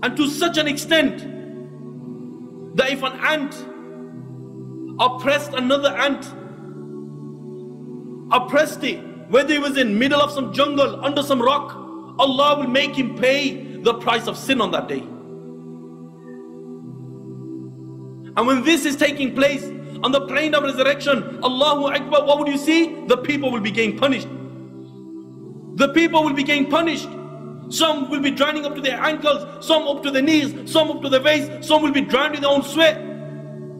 And to such an extent that if an ant oppressed another ant, oppressed it, whether he was in middle of some jungle, under some rock, Allah will make him pay the price of sin on that day. And when this is taking place on the plane of resurrection, Allahu Akbar, what would you see? The people will be getting punished. The people will be getting punished. Some will be drowning up to their ankles, some up to their knees, some up to their waist, some will be drowned in their own sweat.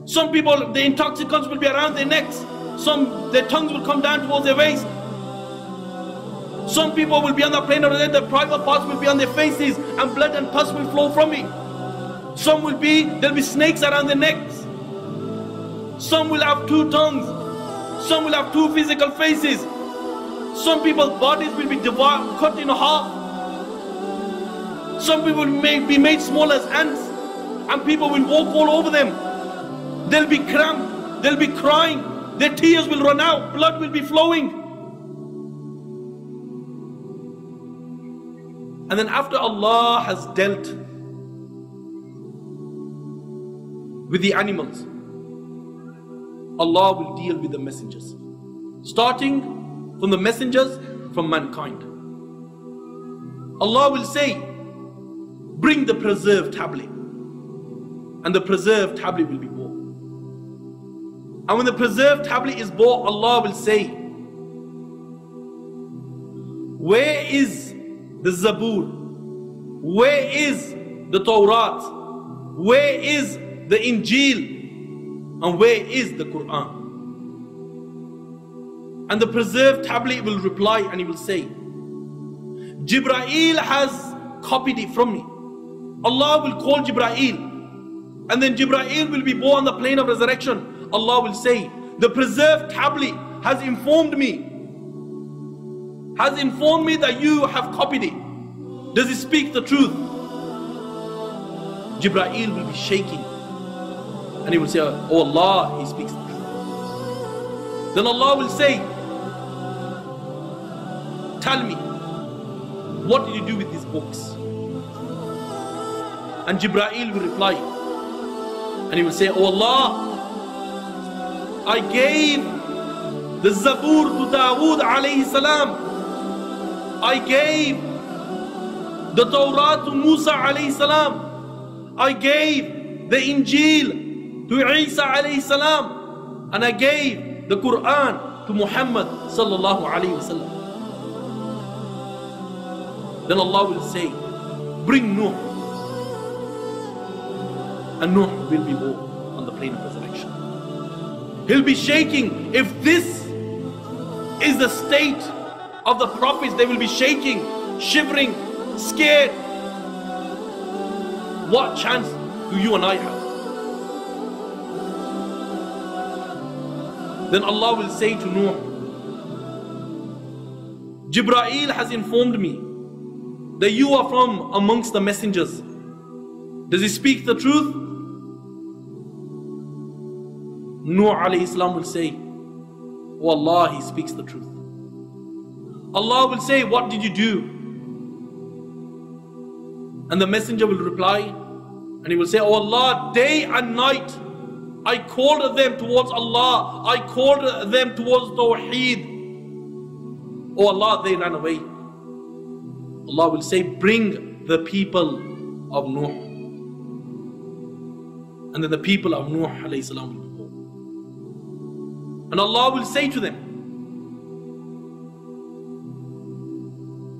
Some people, the intoxicants will be around their necks, some, their tongues will come down towards their waist. Some people will be on the plane of death, their private parts will be on their faces and blood and pus will flow from it. Some will be, there'll be snakes around their necks. Some will have two tongues. Some will have two physical faces. Some people's bodies will be devoured, cut in half. Some people may be made small as ants, and people will walk all over them. They'll be cramped, they'll be crying, their tears will run out, blood will be flowing. And then after Allah has dealt with the animals, Allah will deal with the messengers, starting from the messengers from mankind. Allah will say, bring the preserved tablet, and the preserved tablet will be brought. And when the preserved tablet is brought, Allah will say, where is the Zabur? Where is the Tawrat? Where is the Injil? And where is the Quran? And the preserved tablet will reply and he will say, Jibreel has copied it from me. Allah will call Jibreel, and then Jibreel will be born on the plane of resurrection. Allah will say, the preserved tablet has informed me that you have copied it. Does it speak the truth? Jibreel will be shaking and he will say, oh Allah, he speaks the truth. Then Allah will say, tell me, what did you do with these books? And Jibreel will reply and he will say, oh Allah, I gave the Zabur to Dawood alayhi salam. I gave the Tawrat to Musa alayhi salam. I gave the Injil to Isa alayhi salam. And I gave the Quran to Muhammad sallallahu alayhi wasallam. Then Allah will say, bring Nuh. And Nuh will be born on the plane of resurrection. He'll be shaking. If this is the state of the prophets, they will be shaking, shivering, scared. What chance do you and I have? Then Allah will say to Nuh, Jibreel has informed me that you are from amongst the messengers. Does he speak the truth? Nuh alayhi salam will say, oh Allah, he speaks the truth. Allah will say, what did you do? And the messenger will reply and he will say, oh Allah, day and night I called them towards Allah, I called them towards Tawheed. Oh Allah, they ran away. Allah will say, bring the people of Nuh. And then the people of Nuh alayhi salam will be born. And Allah will say to them,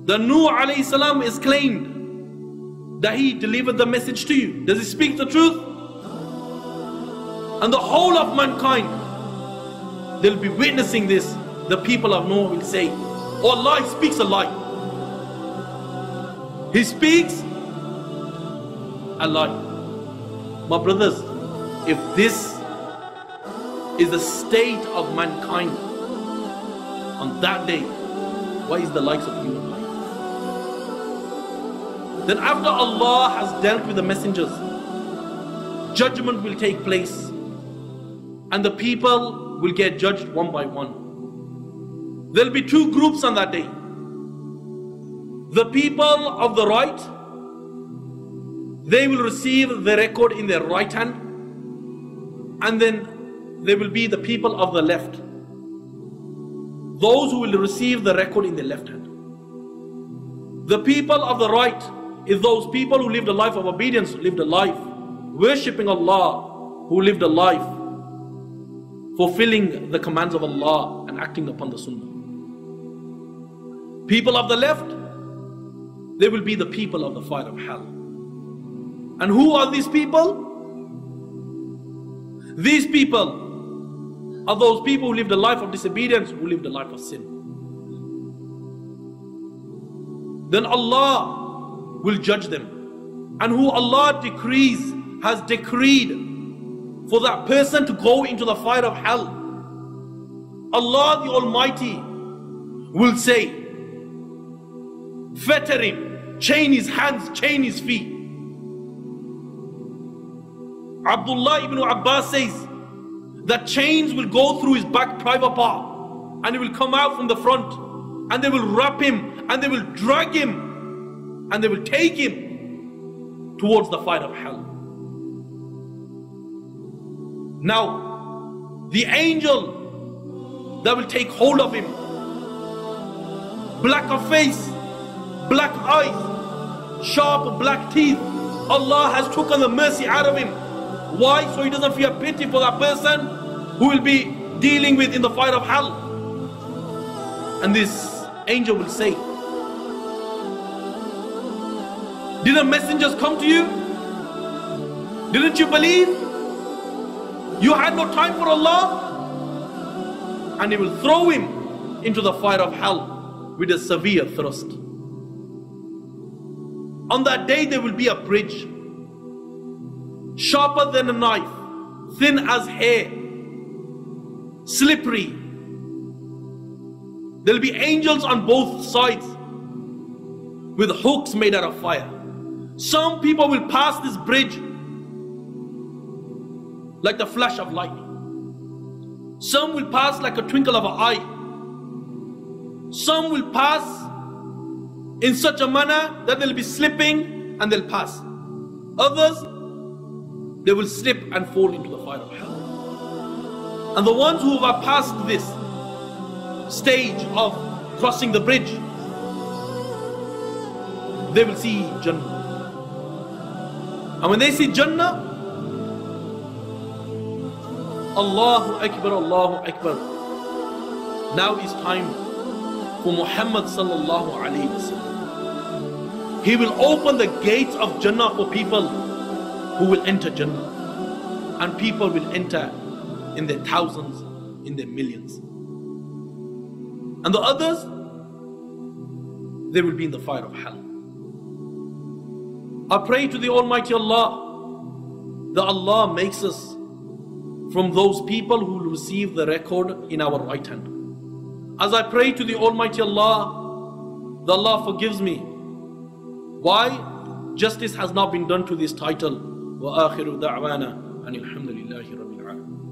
the Nuh alayhi salam is claimed that he delivered the message to you. Does he speak the truth? And the whole of mankind, they'll be witnessing this. The people of Noah will say, oh Allah, he speaks a lie. He speaks a lie. My brothers, if this is the state of mankind on that day, what is the likes of you and I? Then after Allah has dealt with the messengers, judgment will take place and the people will get judged one by one. There will be two groups on that day. The people of the right, they will receive the record in their right hand, and then there will be the people of the left. Those who will receive the record in their left hand. The people of the right is those people who lived a life of obedience, lived a life worshipping Allah, who lived a life fulfilling the commands of Allah and acting upon the Sunnah. People of the left, they will be the people of the fire of hell. And who are these people? These people are those people who lived a life of disobedience, who lived a life of sin. Then Allah will judge them. And who Allah has decreed for that person to go into the fire of hell, Allah the Almighty will say, fetter him, chain his hands, chain his feet. Abdullah ibn Abbas says that chains will go through his back private part, and it will come out from the front, and they will wrap him, and they will drag him, and they will take him towards the fire of hell. Now, the angel that will take hold of him, black of face, black eyes, sharp black teeth, Allah has taken the mercy out of him. Why? So he doesn't feel pity for that person who will be dealing with in the fire of hell. And this angel will say, didn't messengers come to you? Didn't you believe? You had no time for Allah? And he will throw him into the fire of hell with a severe thrust. On that day there will be a bridge, sharper than a knife, thin as hair, slippery. There will be angels on both sides with hooks made out of fire. Some people will pass this bridge like the flash of lightning. Some will pass like a twinkle of an eye. Some will pass in such a manner that they'll be slipping and they'll pass. Others, they will slip and fall into the fire of hell. And the ones who have passed this stage of crossing the bridge, they will see Jannah. And when they see Jannah, Allahu Akbar, Allahu Akbar. Now is time for Muhammad sallallahu alayhi wa sallam. He will open the gates of Jannah for people who will enter Jannah. And people will enter in their thousands, in their millions. And the others, they will be in the fire of hell. I pray to the Almighty Allah that Allah makes us from those people who will receive the record in our right hand. As I pray to the Almighty Allah that Allah forgives me. Why? Justice has not been done to this title. وآخر دعوانا أن الحمد لله رب العالمين.